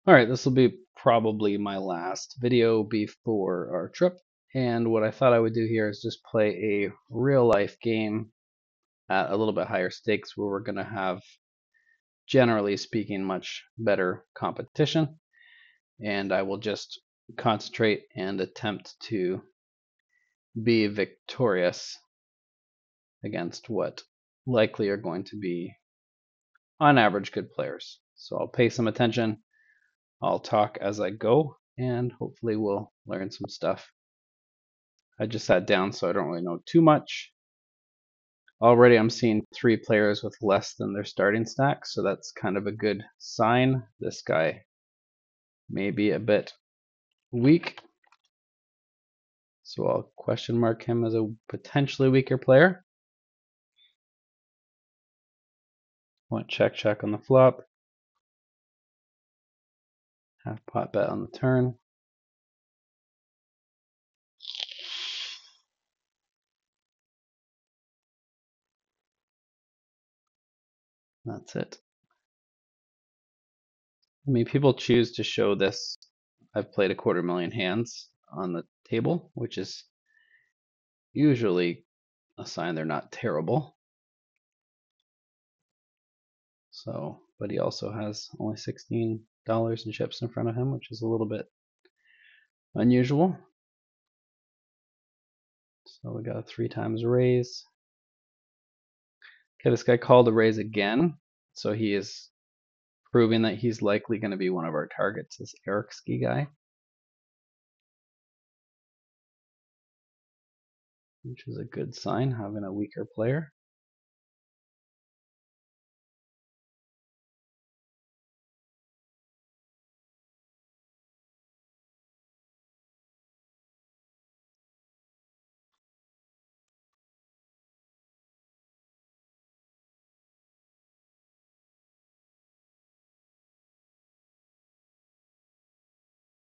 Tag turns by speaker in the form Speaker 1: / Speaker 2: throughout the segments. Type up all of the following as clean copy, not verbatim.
Speaker 1: Alright, this will be probably my last video before our trip. And what I thought I would do here is just play a real life game at a little bit higher stakes where we're going to have, generally speaking, much better competition. And I will just concentrate and attempt to be victorious against what likely are going to be, on average, good players. So I'll pay some attention. I'll talk as I go, and hopefully we'll learn some stuff. I just sat down, so I don't really know too much. Already I'm seeing 3 players with less than their starting stack, so that's kind of a good sign. This guy may be a bit weak, so I'll question mark him as a potentially weaker player. Want check on the flop. Half pot bet on the turn. That's it. I mean, people choose to show this. I've played a 250,000 hands on the table, which is usually a sign they're not terrible. So, but he also has only $16 in chips in front of him, which is a little bit unusual. So we got a 3 times raise. Okay, this guy called a raise again, so he is proving that he's likely going to be one of our targets, this Eric Ski guy, which is a good sign, having a weaker player.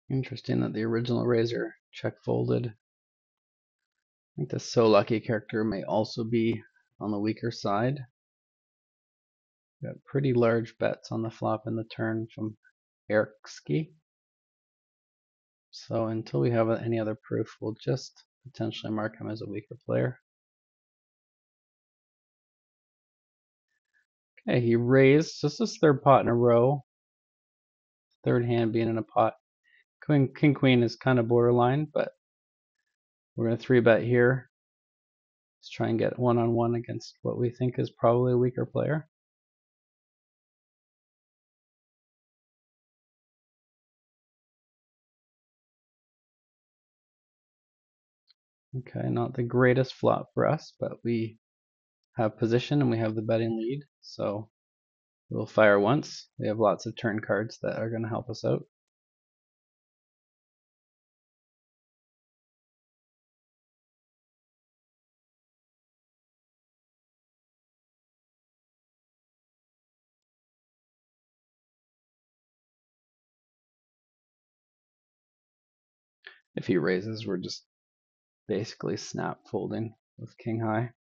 Speaker 1: Interesting that the original raiser check folded. I think the So Lucky character may also be on the weaker side. Got pretty large bets on the flop and the turn from Eric Ski. So until we have any other proof, we'll just potentially mark him as a weaker player. Okay, he raised. This is 3rd pot in a row. 3rd hand being in a pot. King Queen is kind of borderline, but we're going to 3-bet here. Let's try and get one-on-one against what we think is probably a weaker player. Okay, not the greatest flop for us, but we have position and we have the betting lead, so we'll fire once. We have lots of turn cards that are going to help us out. If he raises, we're just basically snap folding with king high.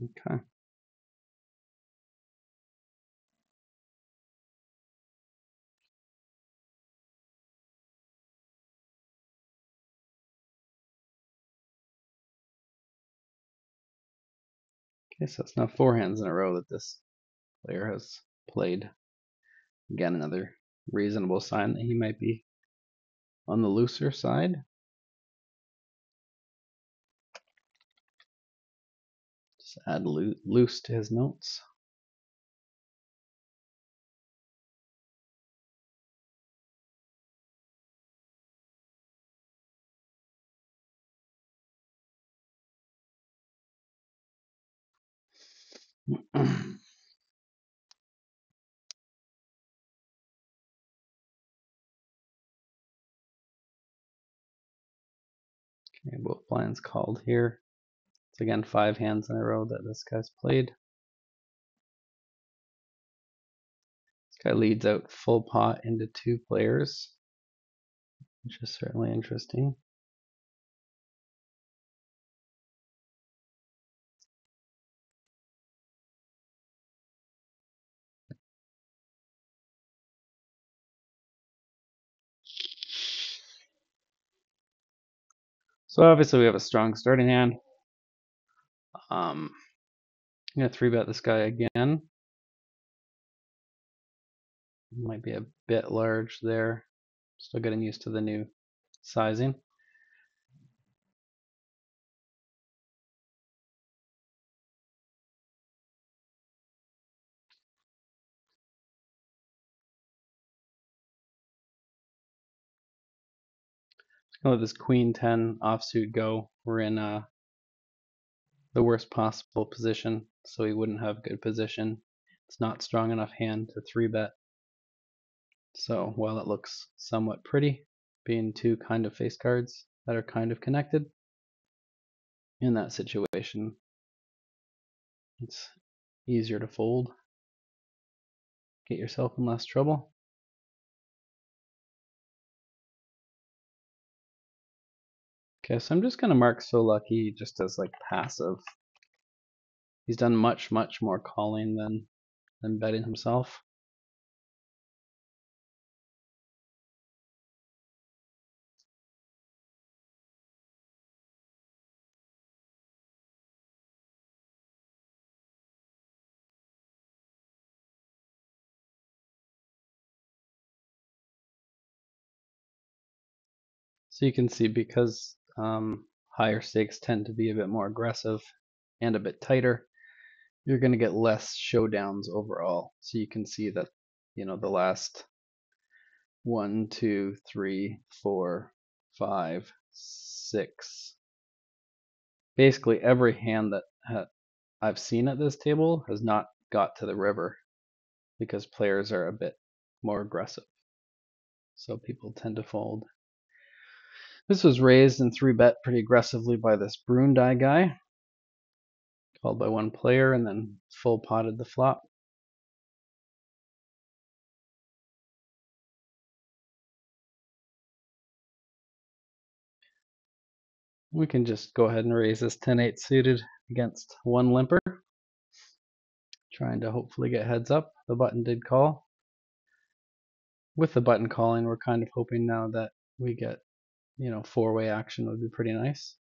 Speaker 1: Okay. Okay, so it's now 4 hands in a row that this player has played. Again, another reasonable sign that he might be on the looser side. Just add loose to his notes. Okay, both blinds called here. It's again 5 hands in a row that this guy's played. This guy leads out full pot into 2 players, which is certainly interesting. So obviously we have a strong starting hand. I'm gonna 3-bet this guy again. Might be a bit large there. Still getting used to the new sizing. Gonna let this Queen 10 offsuit go. We're in the worst possible position, so he wouldn't have good position. It's not strong enough hand to 3-bet. So while it looks somewhat pretty, being two kind of face cards that are kind of connected, in that situation, it's easier to fold. Get yourself in less trouble. Okay, so I'm just gonna mark So Lucky just as like passive. He's done much more calling than betting himself. So you can see because higher stakes tend to be a bit more aggressive and a bit tighter, you're going to get less showdowns overall. So you can see that, the last 1, 2, 3, 4, 5, 6, basically every hand that I've seen at this table has not got to the river because players are a bit more aggressive. So people tend to fold. This was raised and 3-bet pretty aggressively by this Brundi guy, called by one player, and then full potted the flop. We can just go ahead and raise this 10-8 suited against one limper, trying to hopefully get heads up. The button did call. With the button calling, we're kind of hoping now that we get, four-way action would be pretty nice.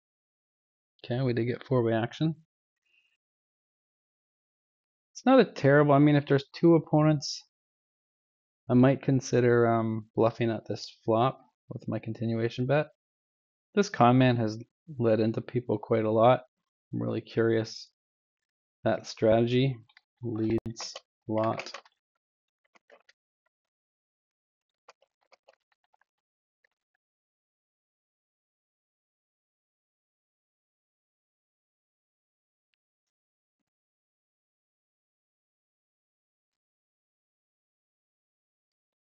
Speaker 1: Okay, we did get four-way action. It's not a terrible, if there's two opponents, I might consider bluffing at this flop with my continuation bet. This con man has led into people quite a lot. I'm really curious. That strategy leads a lot.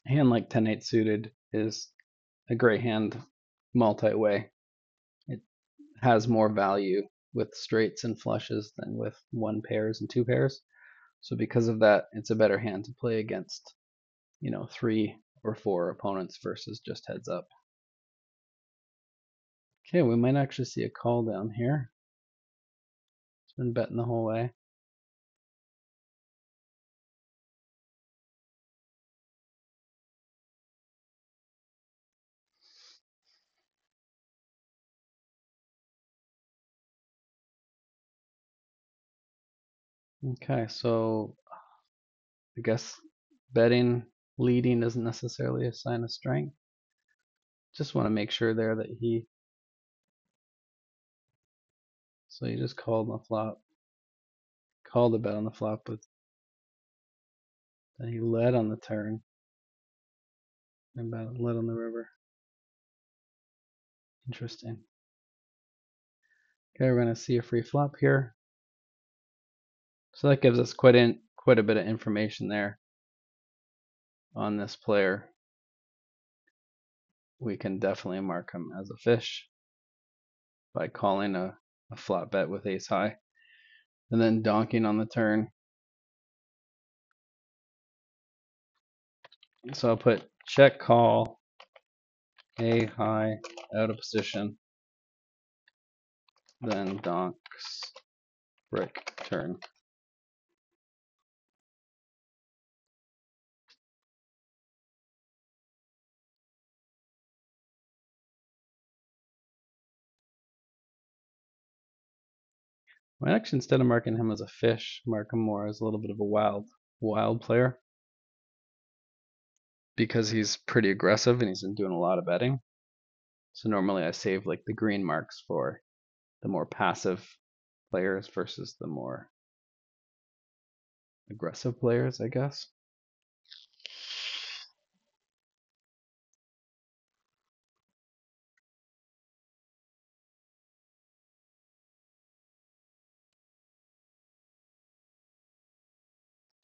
Speaker 1: A hand like 10-8 suited is a great hand multi-way. It has more value with straights and flushes than with one pairs and two pairs. So because of that, it's a better hand to play against, 3 or 4 opponents versus just heads up. Okay, we might actually see a call down here. It's been betting the whole way. Okay, so I guess betting leading isn't necessarily a sign of strength. Just want to make sure there that so he just called on the flop, called a bet on the flop, but then he led on the turn and led on the river. Interesting. Okay, we're gonna see a free flop here. So that gives us quite a bit of information there on this player. We can definitely mark him as a fish by calling a flop bet with ace high and then donking on the turn. So I'll put check call, a high, out of position, then donks, brick, turn. I might actually, instead of marking him as a fish, mark him more as a little bit of a wild player, because he's pretty aggressive and he's been doing a lot of betting. So normally I save like the green marks for the more passive players versus the more aggressive players, I guess.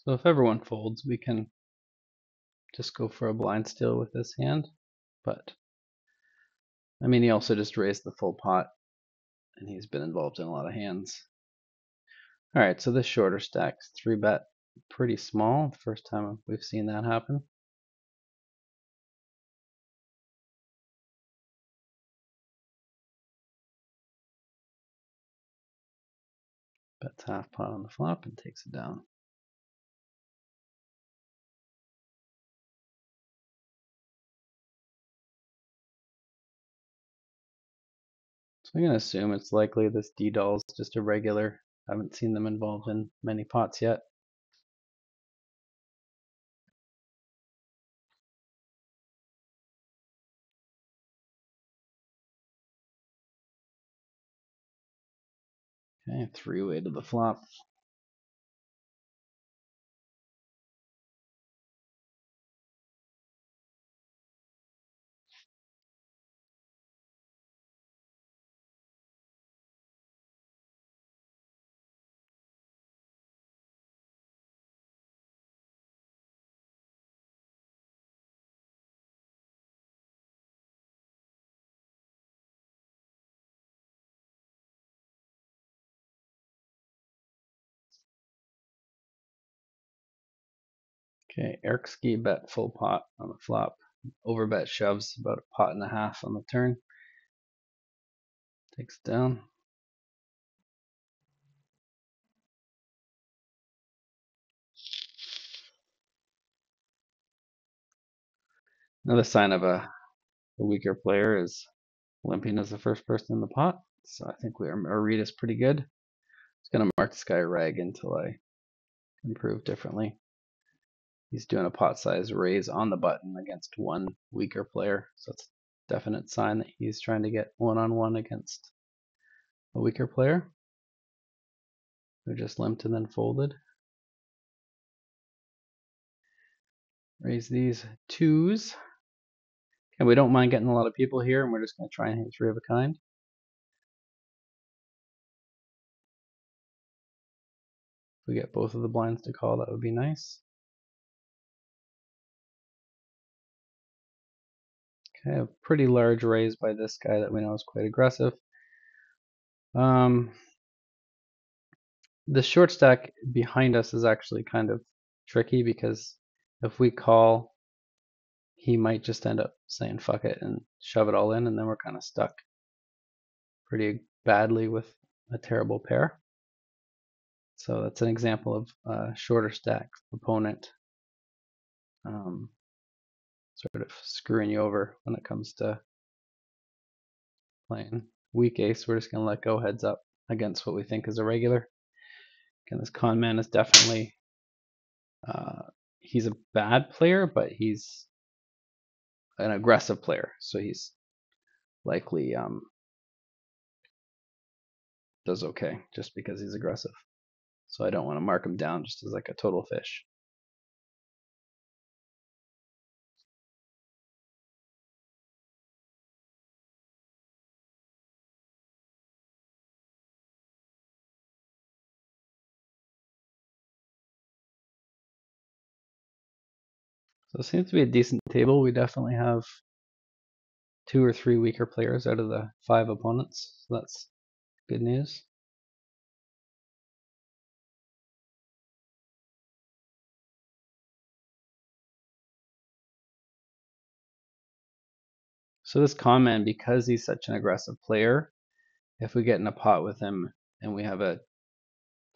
Speaker 1: So if everyone folds, we can just go for a blind steal with this hand. But I mean, he also just raised the full pot and he's been involved in a lot of hands. All right, so this shorter stack's 3-bet pretty small. First time we've seen that happen. Bets half pot on the flop and takes it down. So I'm going to assume it's likely this D-doll is just a regular. I haven't seen them involved in many pots yet. Okay, 3-way to the flop. Okay, Erkski bet full pot on the flop. Overbet shoves about a pot and a half on the turn. Takes it down. Another sign of a weaker player is limping as the first person in the pot. So I think our read is pretty good. It's going to mark this guy rag until I can prove differently. He's doing a pot size raise on the button against one weaker player. So it's a definite sign that he's trying to get one-on-one against a weaker player who just limped and then folded. Raise these twos. And we don't mind getting a lot of people here, and we're just going to try and hit 3 of a kind. If we get both of the blinds to call, that would be nice. Okay, a pretty large raise by this guy that we know is quite aggressive. The short stack behind us is actually kind of tricky because if we call, he might just end up saying fuck it and shove it all in, and then we're kind of stuck pretty badly with a terrible pair. So that's an example of a shorter stack opponent sort of screwing you over when it comes to playing. Weak ace, we're just going to let go heads up against what we think is a regular. Again, this con man is definitely, he's a bad player, but he's an aggressive player. So he's likely does okay just because he's aggressive. So I don't want to mark him down just as like a total fish. So it seems to be a decent table. We definitely have 2 or 3 weaker players out of the 5 opponents. So that's good news. So this con man, because he's such an aggressive player, if we get in a pot with him and we have a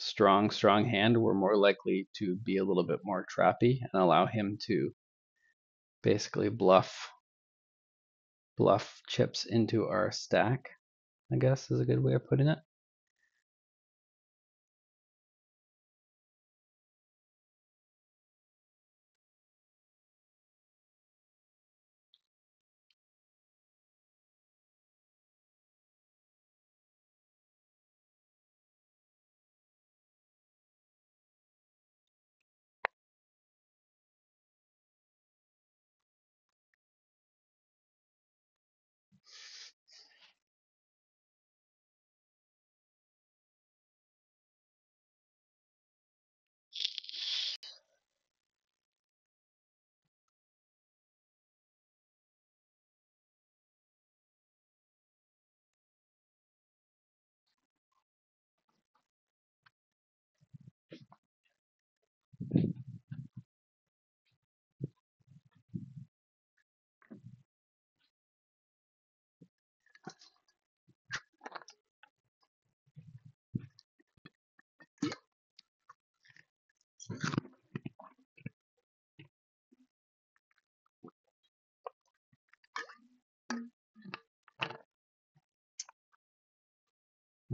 Speaker 1: strong hand, we're more likely to be a little bit more trappy and allow him to basically bluff chips into our stack, I guess is a good way of putting it.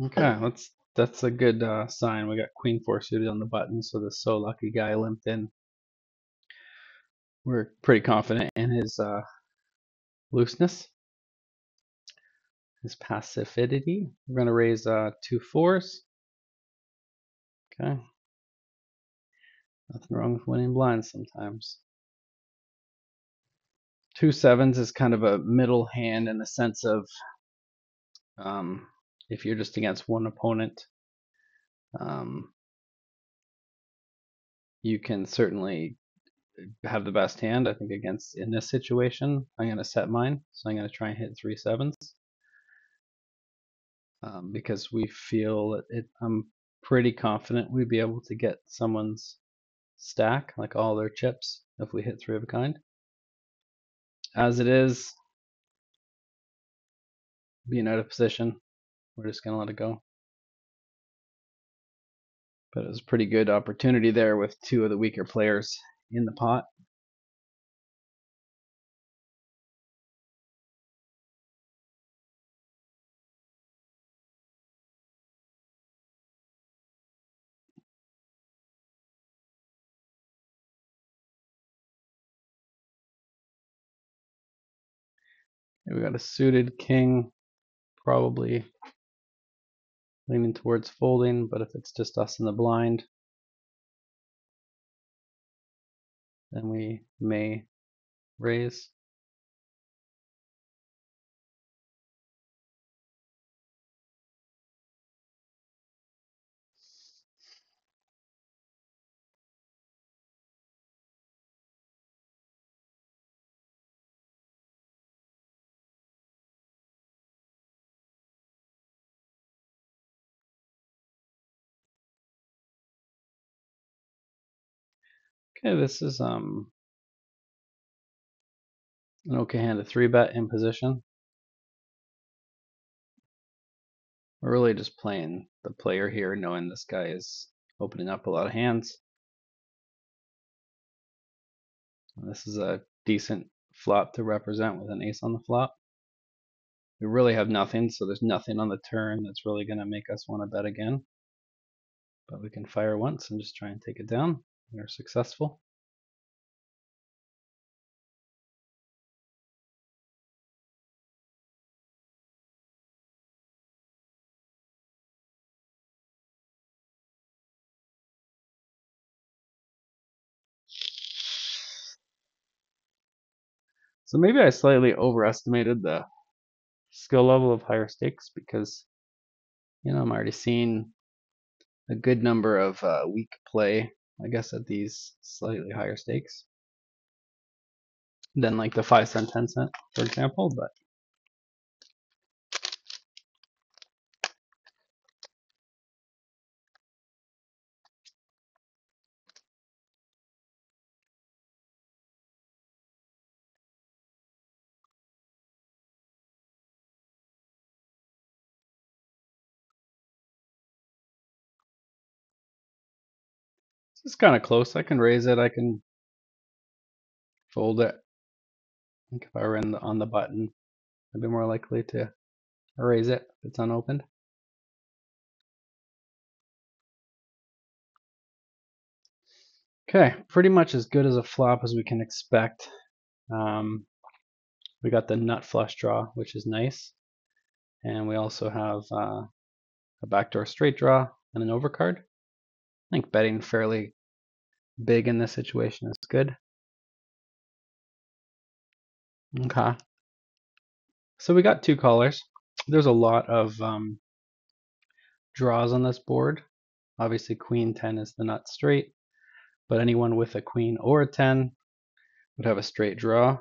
Speaker 1: Okay, that's a good sign. We got Queen 4 suited on the button, so the so lucky guy limped in. We're pretty confident in his looseness, his passivity. We're gonna raise 2 4s. Okay, nothing wrong with winning blinds sometimes. 2 7s is kind of a middle hand in the sense of if you're just against one opponent, um, you can certainly have the best hand. I think against in this situation, I'm going to set mine, so I'm going to try and hit 3 7s because we feel it. I'm pretty confident we'd be able to get someone's stack, like all their chips, if we hit 3 of a kind. As it is, being out of position, we're just going to let it go. But it was a pretty good opportunity there with 2 of the weaker players in the pot. We got a suited king, probably leaning towards folding, but if it's just us in the blind, then we may raise. Okay, this is an okay hand to 3-bet in position. We're really just playing the player here, knowing this guy is opening up a lot of hands. And this is a decent flop to represent with an ace on the flop. We really have nothing, so there's nothing on the turn that's really going to make us want to bet again. But we can fire once and just try and take it down. We're successful. So maybe I slightly overestimated the skill level of higher stakes because, I'm already seeing a good number of weak play, I guess, at these slightly higher stakes than like the 5 cent, 10 cent, for example. But it's kind of close. I can raise it. I can fold it. I think if I were on the button, I'd be more likely to raise it if it's unopened. Okay, pretty much as good as a flop as we can expect. We got the nut flush draw, which is nice. And we also have a backdoor straight draw and an overcard. I think betting fairly big in this situation is good. Okay. So we got 2 callers. There's a lot of draws on this board. Obviously, queen 10 is the nut straight, but anyone with a queen or a 10 would have a straight draw.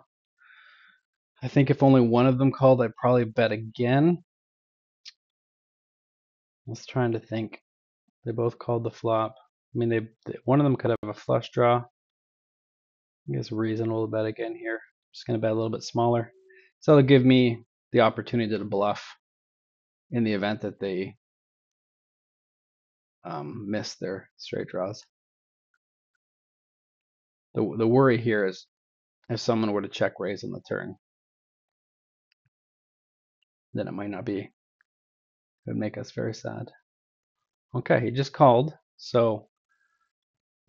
Speaker 1: I think if only one of them called, I'd probably bet again. I was trying to think. They both called the flop. I mean, one of them could have a flush draw. I guess reasonable to bet again here. I'm just going to bet a little bit smaller. So it'll give me the opportunity to bluff in the event that they miss their straight draws. The worry here is if someone were to check raise on the turn, then it might not be It would make us very sad. Okay, he just called, so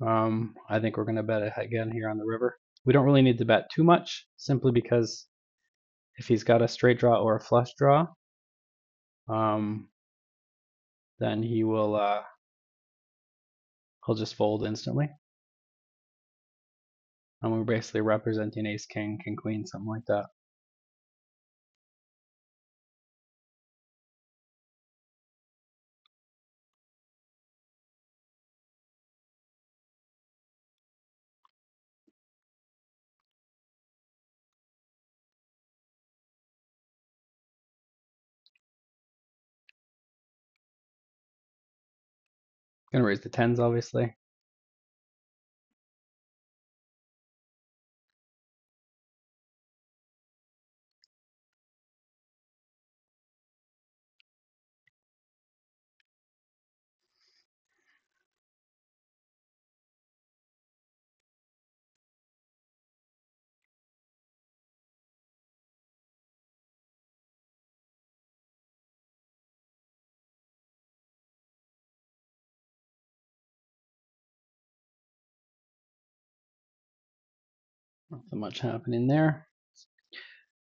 Speaker 1: I think we're going to bet again here on the river. We don't really need to bet too much, simply because if he's got a straight draw or a flush draw, um, then he'll just fold instantly. And we're basically representing ace, king, king, queen, something like that. Gonna raise the tens, obviously. Nothing much happening there.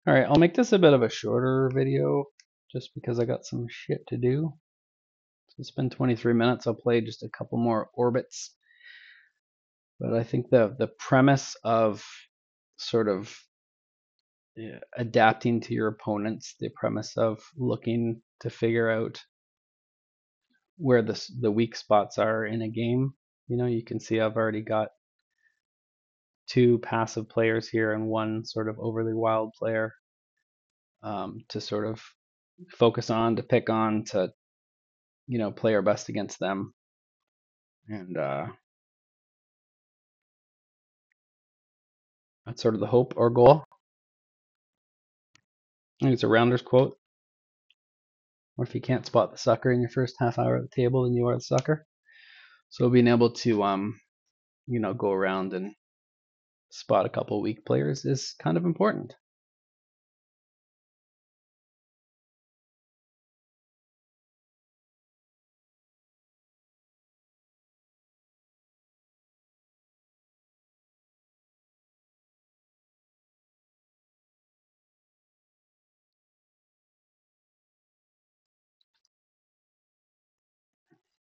Speaker 1: All right, I'll make this a bit of a shorter video just because I got some shit to do. So it's been 23 minutes. I'll play just a couple more orbits. But I think the premise of sort of adapting to your opponents, the premise of looking to figure out where the weak spots are in a game. You can see I've already got two passive players here and one sort of overly wild player to sort of focus on, to pick on, to play our best against them. And that's sort of the hope or goal. I think it's a rounder's quote. Or if you can't spot the sucker in your first half hour at the table, then you are the sucker. So being able to go around and spot a couple weak players is kind of important.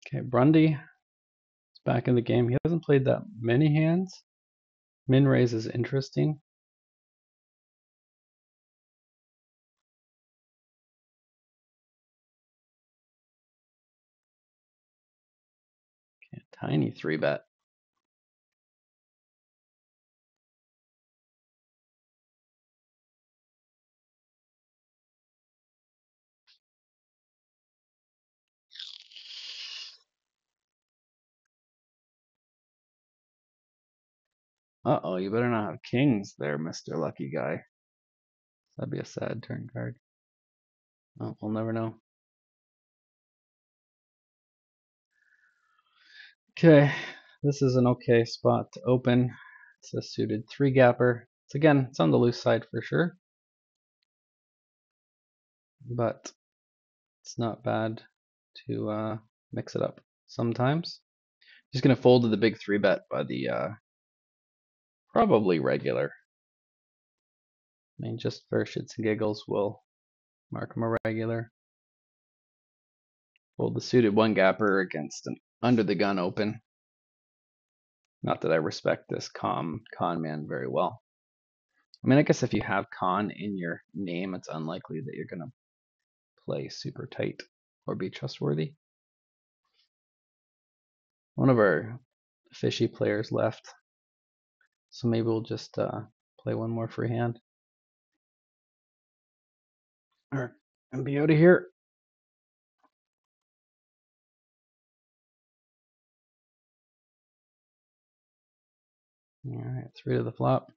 Speaker 1: Okay, Grundy is back in the game. He hasn't played that many hands. Min raise is interesting. Okay, tiny 3-bet. Uh-oh, you better not have kings there, Mr. Lucky Guy. That'd be a sad turn card. Oh, we'll never know. Okay, this is an okay spot to open. It's a suited 3-gapper. It's on the loose side for sure, but it's not bad to mix it up sometimes. Just gonna fold to the big 3-bet by the probably regular. I mean, just for shits and giggles, we'll mark him a regular. Fold the suited 1-gapper against an under the gun open. Not that I respect this con man very well. I mean, I guess if you have con in your name, it's unlikely that you're gonna play super tight or be trustworthy. One of our fishy players left, so maybe we'll just play one more free hand. All right, and be out of here. All right, 3 to the flop.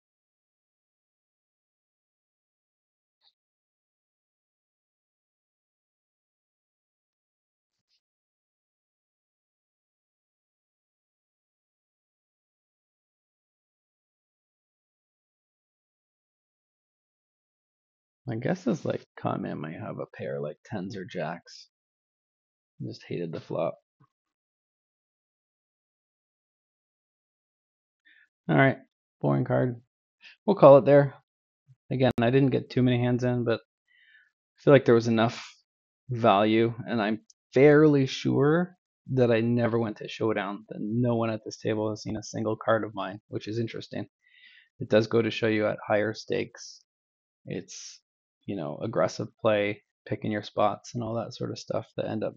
Speaker 1: My guess is like con man might have a pair like tens or jacks. Just hated the flop. All right, boring card. We'll call it there. Again, I didn't get too many hands in, but I feel like there was enough value, and I'm fairly sure that I never went to showdown, that no one at this table has seen a single card of mine, which is interesting. It does go to show you at higher stakes, it's, aggressive play, picking your spots and all that sort of stuff that end up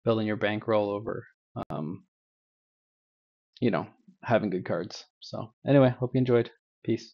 Speaker 1: building your bankroll over, um, you know, having good cards. So anyway, hope you enjoyed. Peace.